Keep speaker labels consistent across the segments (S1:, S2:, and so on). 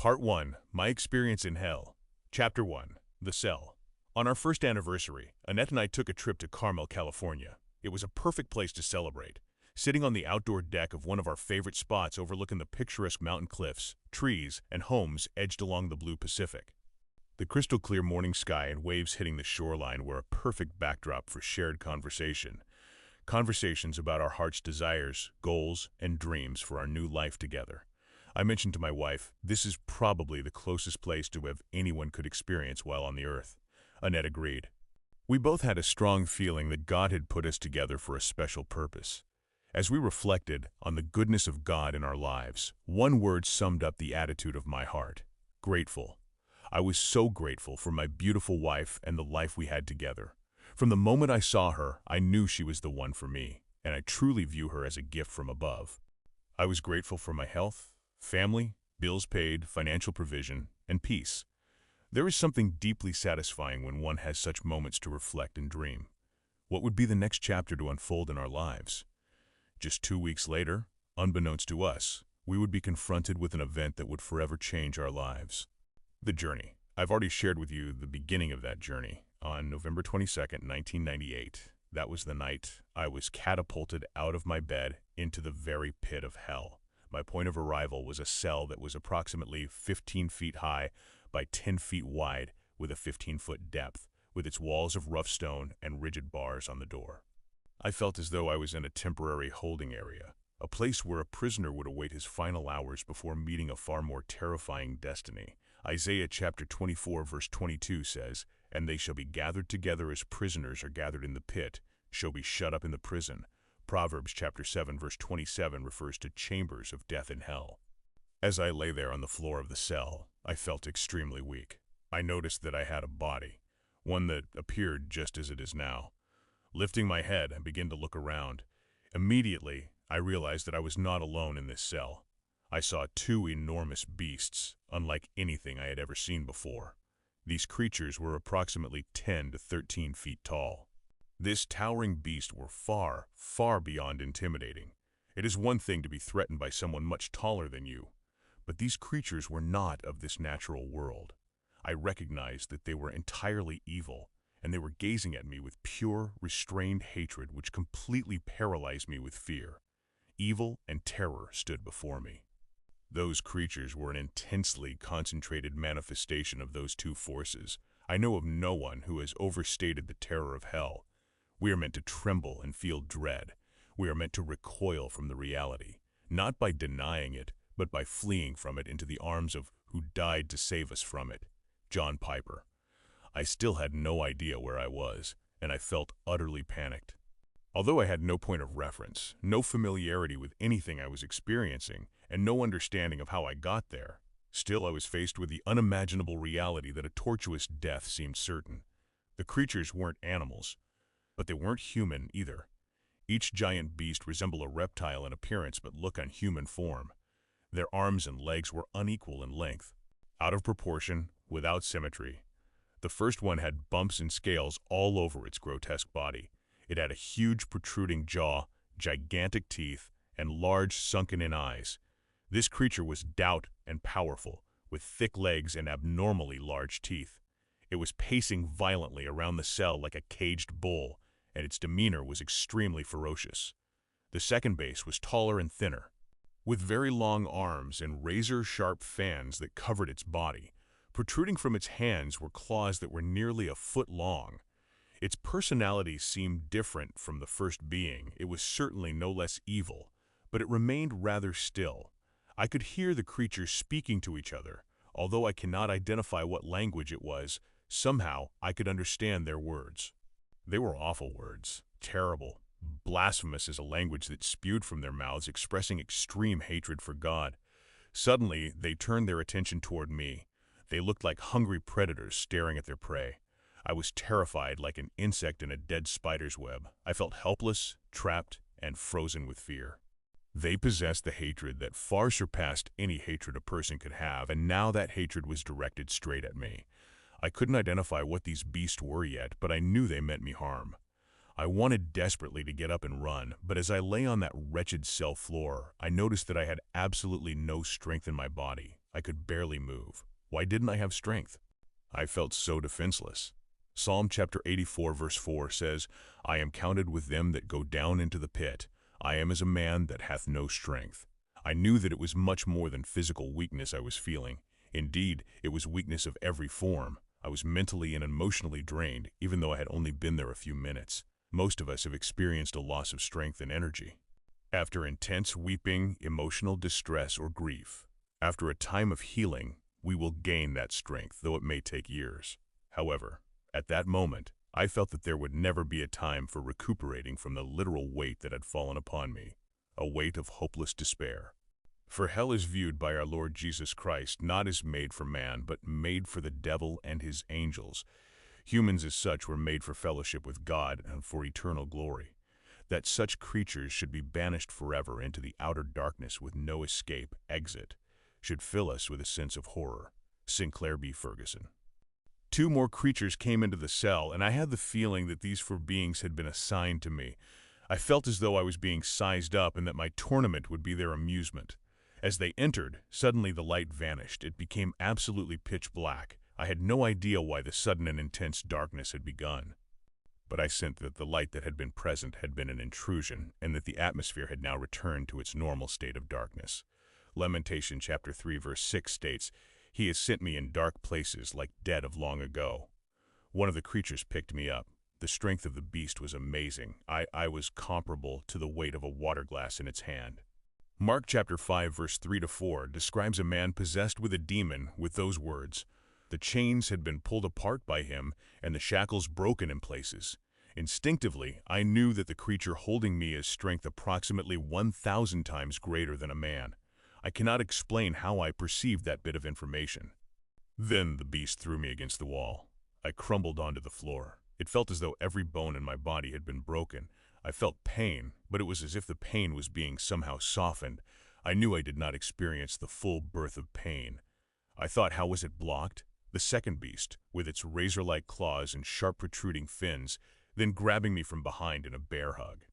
S1: Part 1. My Experience in Hell. Chapter 1. The Cell. On our first anniversary, Annette and I took a trip to Carmel, California. It was a perfect place to celebrate. Sitting on the outdoor deck of one of our favorite spots overlooking the picturesque mountain cliffs, trees, and homes edged along the blue Pacific. The crystal-clear morning sky and waves hitting the shoreline were a perfect backdrop for shared conversation. Conversations about our heart's desires, goals, and dreams for our new life together. I mentioned to my wife, this is probably the closest place to have anyone could experience while on the earth. Annette agreed. We both had a strong feeling that God had put us together for a special purpose. As we reflected on the goodness of God in our lives, one word summed up the attitude of my heart: grateful. I was so grateful for my beautiful wife and the life we had together. From the moment I saw her, I knew she was the one for me, and I truly view her as a gift from above. I was grateful for my health, family, bills paid, financial provision, and peace. There is something deeply satisfying when one has such moments to reflect and dream. What would be the next chapter to unfold in our lives? Just 2 weeks later, unbeknownst to us, we would be confronted with an event that would forever change our lives. The journey. I've already shared with you the beginning of that journey. On November 22nd, 1998, that was the night I was catapulted out of my bed into the very pit of hell. My point of arrival was a cell that was approximately 15 feet high by 10 feet wide with a 15-foot depth, with its walls of rough stone and rigid bars on the door. I felt as though I was in a temporary holding area, a place where a prisoner would await his final hours before meeting a far more terrifying destiny. Isaiah chapter 24 verse 22 says, "And they shall be gathered together as prisoners are gathered in the pit, shall be shut up in the prison." Proverbs chapter 7 verse 27 refers to chambers of death in hell. As I lay there on the floor of the cell, I felt extremely weak. I noticed that I had a body, one that appeared just as it is now. Lifting my head, I began to look around. Immediately, I realized that I was not alone in this cell. I saw two enormous beasts, unlike anything I had ever seen before. These creatures were approximately 10 to 13 feet tall. This towering beast were far, far beyond intimidating. It is one thing to be threatened by someone much taller than you, but these creatures were not of this natural world. I recognized that they were entirely evil, and they were gazing at me with pure, restrained hatred which completely paralyzed me with fear. Evil and terror stood before me. Those creatures were an intensely concentrated manifestation of those two forces. I know of no one who has overstated the terror of hell. We are meant to tremble and feel dread. We are meant to recoil from the reality, not by denying it, but by fleeing from it into the arms of who died to save us from it, John Piper. I still had no idea where I was, and I felt utterly panicked. Although I had no point of reference, no familiarity with anything I was experiencing, and no understanding of how I got there, still I was faced with the unimaginable reality that a tortuous death seemed certain. The creatures weren't animals, but they weren't human either. Each giant beast resembled a reptile in appearance but looked on human form. Their arms and legs were unequal in length, out of proportion, without symmetry. The first one had bumps and scales all over its grotesque body. It had a huge protruding jaw, gigantic teeth, and large sunken-in eyes. This creature was stout and powerful, with thick legs and abnormally large teeth. It was pacing violently around the cell like a caged bull, and its demeanor was extremely ferocious. The second base was taller and thinner, with very long arms and razor-sharp fangs that covered its body. Protruding from its hands were claws that were nearly a foot long. Its personality seemed different from the first being. It was certainly no less evil, but it remained rather still. I could hear the creatures speaking to each other. Although I cannot identify what language it was, somehow I could understand their words. They were awful words, terrible, blasphemous as a language that spewed from their mouths, expressing extreme hatred for God. Suddenly, they turned their attention toward me. They looked like hungry predators staring at their prey. I was terrified like an insect in a dead spider's web. I felt helpless, trapped, and frozen with fear. They possessed the hatred that far surpassed any hatred a person could have, and now that hatred was directed straight at me. I couldn't identify what these beasts were yet, but I knew they meant me harm. I wanted desperately to get up and run, but as I lay on that wretched cell floor, I noticed that I had absolutely no strength in my body. I could barely move. Why didn't I have strength? I felt so defenseless. Psalm chapter 84 verse 4 says, I am counted with them that go down into the pit. I am as a man that hath no strength. I knew that it was much more than physical weakness I was feeling. Indeed, it was weakness of every form. I was mentally and emotionally drained, even though I had only been there a few minutes. Most of us have experienced a loss of strength and energy. After intense weeping, emotional distress, or grief, after a time of healing, we will gain that strength, though it may take years. However, at that moment, I felt that there would never be a time for recuperating from the literal weight that had fallen upon me, a weight of hopeless despair. For hell is viewed by our Lord Jesus Christ not as made for man, but made for the devil and his angels. Humans as such were made for fellowship with God and for eternal glory. That such creatures should be banished forever into the outer darkness with no escape, exit, should fill us with a sense of horror. Sinclair B. Ferguson. 2 more creatures came into the cell, and I had the feeling that these 4 beings had been assigned to me. I felt as though I was being sized up and that my tournament would be their amusement. As they entered, suddenly the light vanished. It became absolutely pitch black. I had no idea why the sudden and intense darkness had begun. But I sensed that the light that had been present had been an intrusion, and that the atmosphere had now returned to its normal state of darkness. Lamentation chapter 3 verse 6 states, He has sent me in dark places like dead of long ago. One of the creatures picked me up. The strength of the beast was amazing. I was comparable to the weight of a water glass in its hand. Mark chapter 5 verse 3-4 describes a man possessed with a demon with those words, The chains had been pulled apart by him and the shackles broken in places. Instinctively, I knew that the creature holding me has strength approximately 1,000 times greater than a man. I cannot explain how I perceived that bit of information. Then the beast threw me against the wall. I crumbled onto the floor. It felt as though every bone in my body had been broken. I felt pain, but it was as if the pain was being somehow softened. I knew I did not experience the full birth of pain. I thought, how was it blocked? The second beast, with its razor-like claws and sharp protruding fins, then grabbing me from behind in a bear hug.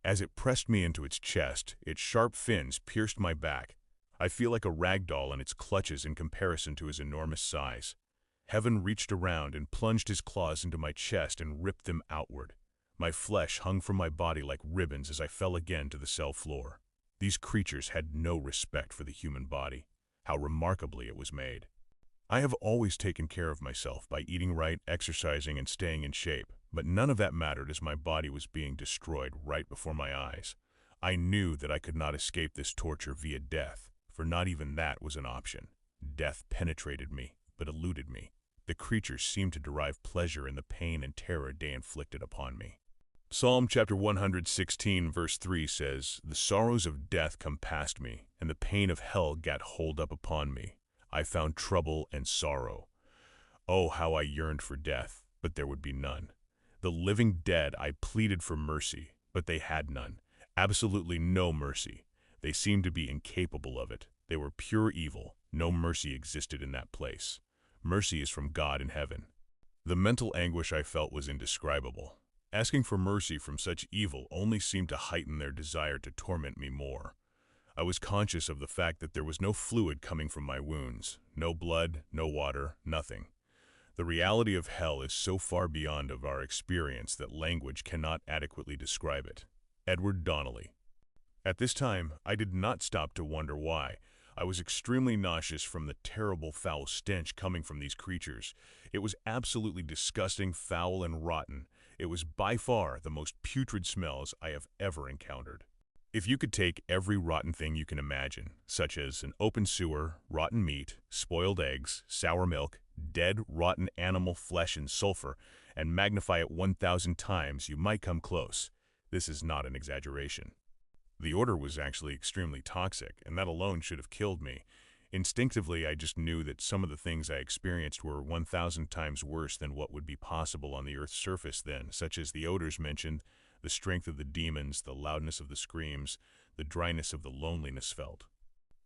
S1: As it pressed me into its chest, its sharp fins pierced my back. I feel like a rag doll in its clutches in comparison to his enormous size. Heaven reached around and plunged his claws into my chest and ripped them outward. My flesh hung from my body like ribbons as I fell again to the cell floor. These creatures had no respect for the human body. How remarkably it was made. I have always taken care of myself by eating right, exercising, and staying in shape, but none of that mattered as my body was being destroyed right before my eyes. I knew that I could not escape this torture via death, for not even that was an option. Death penetrated me, but eluded me. The creatures seemed to derive pleasure in the pain and terror they inflicted upon me. Psalm chapter 116 verse 3 says, The sorrows of death come past me, and the pain of hell gat hold up upon me. I found trouble and sorrow. Oh, how I yearned for death, but there would be none. The living dead I pleaded for mercy, but they had none. Absolutely no mercy. They seemed to be incapable of it. They were pure evil. No mercy existed in that place. Mercy is from God in heaven. The mental anguish I felt was indescribable. Asking for mercy from such evil only seemed to heighten their desire to torment me more. I was conscious of the fact that there was no fluid coming from my wounds, no blood, no water, nothing. The reality of hell is so far beyond of our experience that language cannot adequately describe it. Edward Donnelly. At this time, I did not stop to wonder why. I was extremely nauseous from the terrible foul stench coming from these creatures. It was absolutely disgusting, foul, and rotten. It was by far the most putrid smells I have ever encountered. If you could take every rotten thing you can imagine, such as an open sewer, rotten meat, spoiled eggs, sour milk, dead, rotten animal flesh and sulfur, and magnify it 1,000 times, you might come close. This is not an exaggeration. The odor was actually extremely toxic, and that alone should have killed me. Instinctively, I just knew that some of the things I experienced were 1,000 times worse than what would be possible on the Earth's surface then, such as the odors mentioned, the strength of the demons, the loudness of the screams, the dryness of the loneliness felt.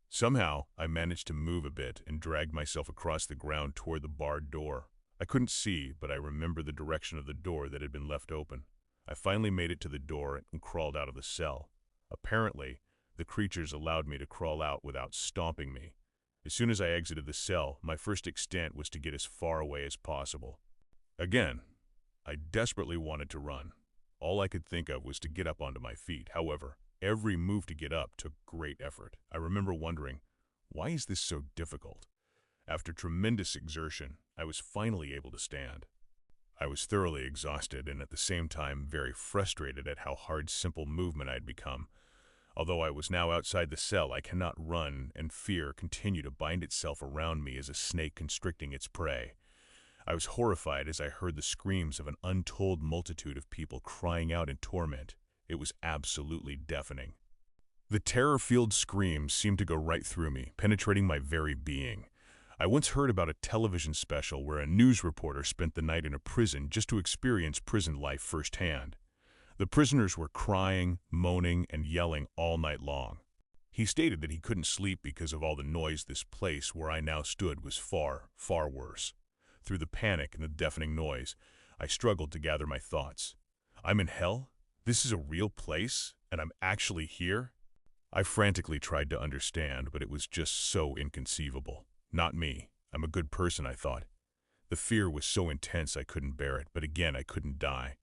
S1: Somehow, I managed to move a bit and dragged myself across the ground toward the barred door. I couldn't see, but I remember the direction of the door that had been left open. I finally made it to the door and crawled out of the cell. Apparently, the creatures allowed me to crawl out without stomping me. As soon as I exited the cell, my first extent was to get as far away as possible. Again, I desperately wanted to run. All I could think of was to get up onto my feet. However, every move to get up took great effort. I remember wondering, why is this so difficult? After tremendous exertion, I was finally able to stand. I was thoroughly exhausted and at the same time very frustrated at how hard simple movement I had become. Although I was now outside the cell, I cannot run, and fear continued to bind itself around me as a snake constricting its prey. I was horrified as I heard the screams of an untold multitude of people crying out in torment. It was absolutely deafening. The terror-filled screams seemed to go right through me, penetrating my very being. I once heard about a television special where a news reporter spent the night in a prison just to experience prison life firsthand. The prisoners were crying, moaning, and yelling all night long. He stated that he couldn't sleep because of all the noise. This place where I now stood was far, far worse. Through the panic and the deafening noise, I struggled to gather my thoughts. I'm in hell? This is a real place? And I'm actually here? I frantically tried to understand, but it was just so inconceivable. Not me. I'm a good person, I thought. The fear was so intense I couldn't bear it, but again I couldn't die.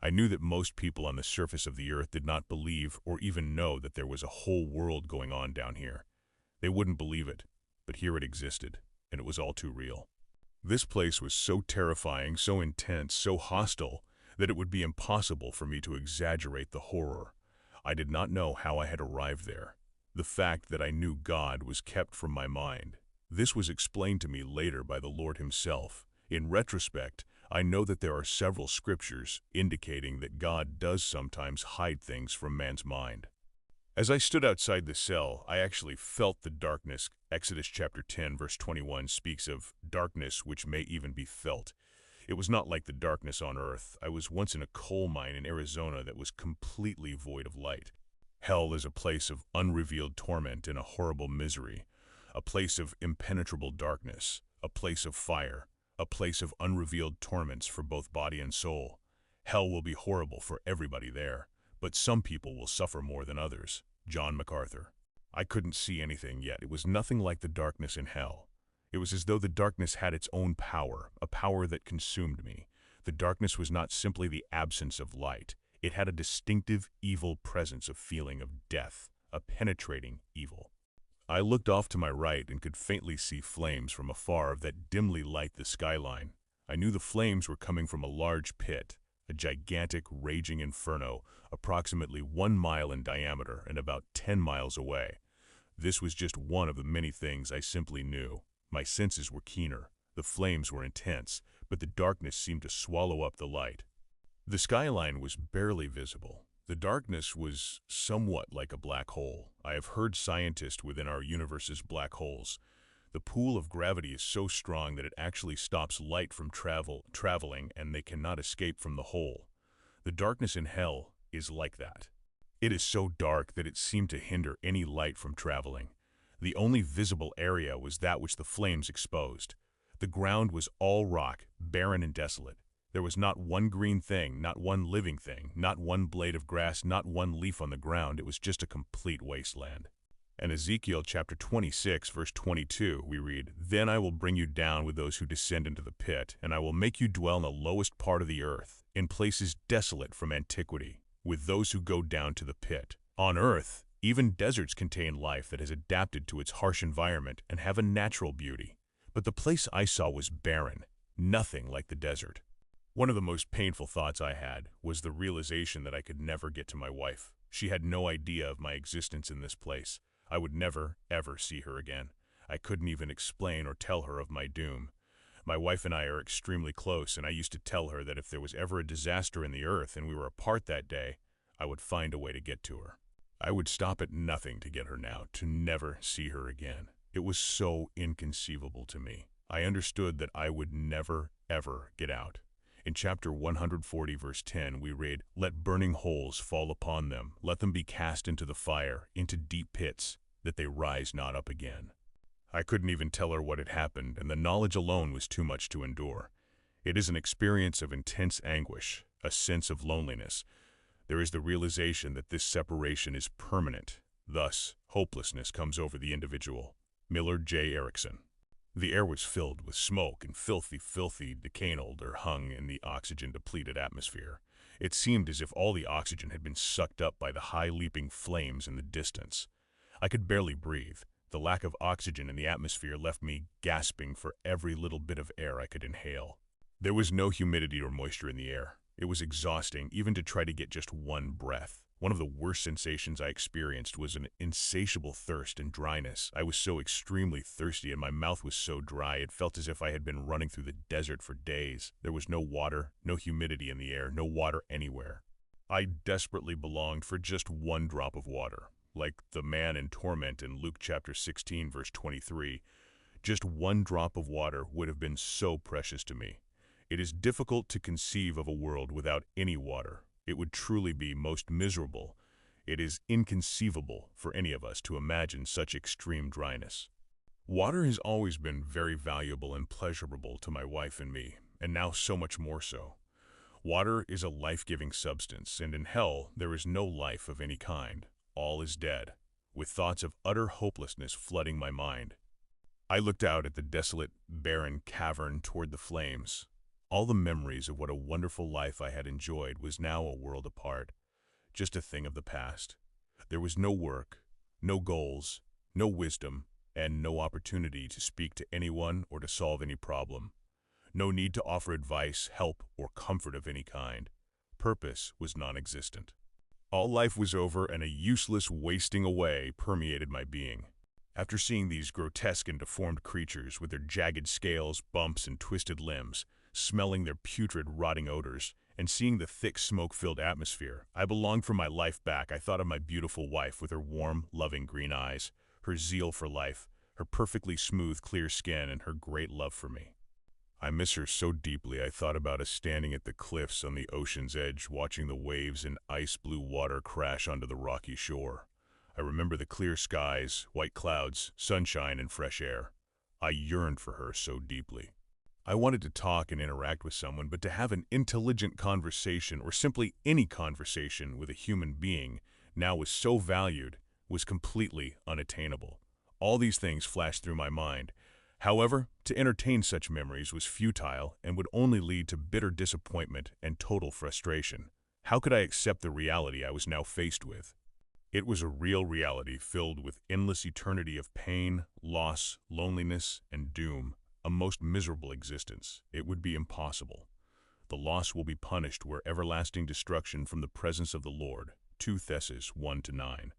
S1: I knew that most people on the surface of the earth did not believe or even know that there was a whole world going on down here. They wouldn't believe it, but here it existed, and it was all too real. This place was so terrifying, so intense, so hostile, that it would be impossible for me to exaggerate the horror. I did not know how I had arrived there. The fact that I knew God was kept from my mind. This was explained to me later by the Lord himself. In retrospect, I know that there are several scriptures indicating that God does sometimes hide things from man's mind. As I stood outside the cell, I actually felt the darkness. Exodus chapter 10 verse 21 speaks of darkness which may even be felt. It was not like the darkness on earth. I was once in a coal mine in Arizona that was completely void of light. Hell is a place of unrevealed torment and a horrible misery, a place of impenetrable darkness, a place of fire, a place of unrevealed torments for both body and soul. Hell will be horrible for everybody there, but some people will suffer more than others. John MacArthur. I couldn't see anything yet. It was nothing like the darkness in hell. It was as though the darkness had its own power, a power that consumed me. The darkness was not simply the absence of light. It had a distinctive evil presence, a feeling of death, a penetrating evil. I looked off to my right and could faintly see flames from afar that dimly light the skyline. I knew the flames were coming from a large pit, a gigantic raging inferno, approximately 1 mile in diameter and about 10 miles away. This was just one of the many things I simply knew. My senses were keener, the flames were intense, but the darkness seemed to swallow up the light. The skyline was barely visible. The darkness was somewhat like a black hole. I have heard scientists within our universe's black holes. The pull of gravity is so strong that it actually stops light from traveling and they cannot escape from the hole. The darkness in hell is like that. It is so dark that it seemed to hinder any light from traveling. The only visible area was that which the flames exposed. The ground was all rock, barren and desolate. There was not one green thing, not one living thing, not one blade of grass, not one leaf on the ground. It was just a complete wasteland. In Ezekiel chapter 26, verse 22, we read, "Then I will bring you down with those who descend into the pit, and I will make you dwell in the lowest part of the earth, in places desolate from antiquity, with those who go down to the pit." On earth, even deserts contain life that has adapted to its harsh environment and have a natural beauty. But the place I saw was barren, nothing like the desert. One of the most painful thoughts I had was the realization that I could never get to my wife. She had no idea of my existence in this place. I would never, ever see her again. I couldn't even explain or tell her of my doom. My wife and I are extremely close, and I used to tell her that if there was ever a disaster in the earth and we were apart that day, I would find a way to get to her. I would stop at nothing to get her now, to never see her again. It was so inconceivable to me. I understood that I would never, ever get out. In chapter 140, verse 10, we read, "Let burning holes fall upon them. Let them be cast into the fire, into deep pits, that they rise not up again." I couldn't even tell her what had happened, and the knowledge alone was too much to endure. It is an experience of intense anguish, a sense of loneliness. There is the realization that this separation is permanent. Thus, hopelessness comes over the individual. Millard J. Erickson. The air was filled with smoke and filthy decanolder hung in the oxygen-depleted atmosphere. It seemed as if all the oxygen had been sucked up by the high-leaping flames in the distance. I could barely breathe. The lack of oxygen in the atmosphere left me gasping for every little bit of air I could inhale. There was no humidity or moisture in the air. It was exhausting even to try to get just one breath. One of the worst sensations I experienced was an insatiable thirst and dryness. I was so extremely thirsty and my mouth was so dry it felt as if I had been running through the desert for days. There was no water, no humidity in the air, no water anywhere. I desperately longed for just one drop of water. Like the man in torment in Luke chapter 16 verse 23, just one drop of water would have been so precious to me. It is difficult to conceive of a world without any water. It would truly be most miserable. It is inconceivable for any of us to imagine such extreme dryness. Water has always been very valuable and pleasurable to my wife and me, and now so much more so. Water is a life-giving substance, and in hell there is no life of any kind. All is dead, with thoughts of utter hopelessness flooding my mind. I looked out at the desolate, barren cavern toward the flames. All the memories of what a wonderful life I had enjoyed was now a world apart, just a thing of the past. There was no work, no goals, no wisdom, and no opportunity to speak to anyone or to solve any problem. No need to offer advice, help, or comfort of any kind. Purpose was non-existent. All life was over and a useless wasting away permeated my being. After seeing these grotesque and deformed creatures with their jagged scales, bumps, and twisted limbs, smelling their putrid, rotting odors, and seeing the thick, smoke-filled atmosphere, I longed for my life back. I thought of my beautiful wife with her warm, loving green eyes, her zeal for life, her perfectly smooth, clear skin, and her great love for me. I miss her so deeply. I thought about us standing at the cliffs on the ocean's edge, watching the waves and ice-blue water crash onto the rocky shore. I remember the clear skies, white clouds, sunshine, and fresh air. I yearned for her so deeply. I wanted to talk and interact with someone, but to have an intelligent conversation or simply any conversation with a human being now was so valued, was completely unattainable. All these things flashed through my mind. However, to entertain such memories was futile and would only lead to bitter disappointment and total frustration. How could I accept the reality I was now faced with? It was a real reality filled with endless eternity of pain, loss, loneliness, and doom. A most miserable existence. It would be impossible. The loss will be punished where everlasting destruction from the presence of the Lord. 2 Thessalonians 1-9.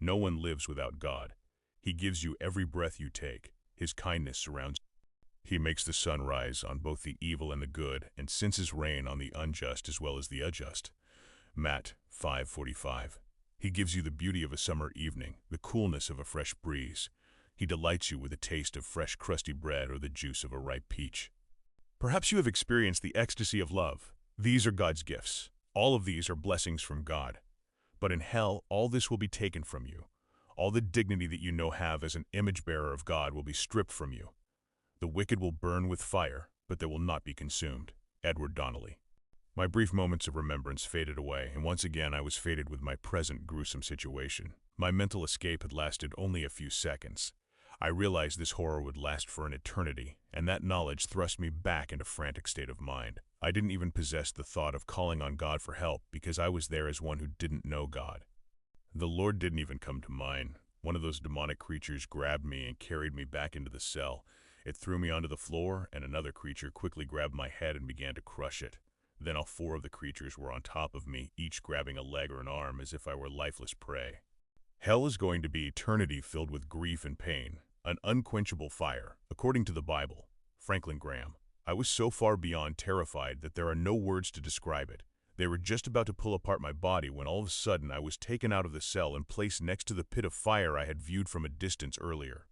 S1: No one lives without God. He gives you every breath you take. His kindness surrounds you. He makes the sun rise on both the evil and the good, and sends his rain on the unjust as well as the unjust. Matt 5:45. He gives you the beauty of a summer evening, the coolness of a fresh breeze. He delights you with a taste of fresh, crusty bread or the juice of a ripe peach. Perhaps you have experienced the ecstasy of love. These are God's gifts. All of these are blessings from God. But in hell, all this will be taken from you. All the dignity that you now have as an image-bearer of God will be stripped from you. The wicked will burn with fire, but they will not be consumed. Edward Donnelly. My brief moments of remembrance faded away, and once again I was fated with my present gruesome situation. My mental escape had lasted only a few seconds. I realized this horror would last for an eternity, and that knowledge thrust me back into a frantic state of mind. I didn't even possess the thought of calling on God for help because I was there as one who didn't know God. The Lord didn't even come to mind. One of those demonic creatures grabbed me and carried me back into the cell. It threw me onto the floor, and another creature quickly grabbed my head and began to crush it. Then all 4 of the creatures were on top of me, each grabbing a leg or an arm as if I were lifeless prey. Hell is going to be eternity filled with grief and pain, an unquenchable fire, according to the Bible. Franklin Graham. I was so far beyond terrified that there are no words to describe it. They were just about to pull apart my body when all of a sudden I was taken out of the cell and placed next to the pit of fire I had viewed from a distance earlier.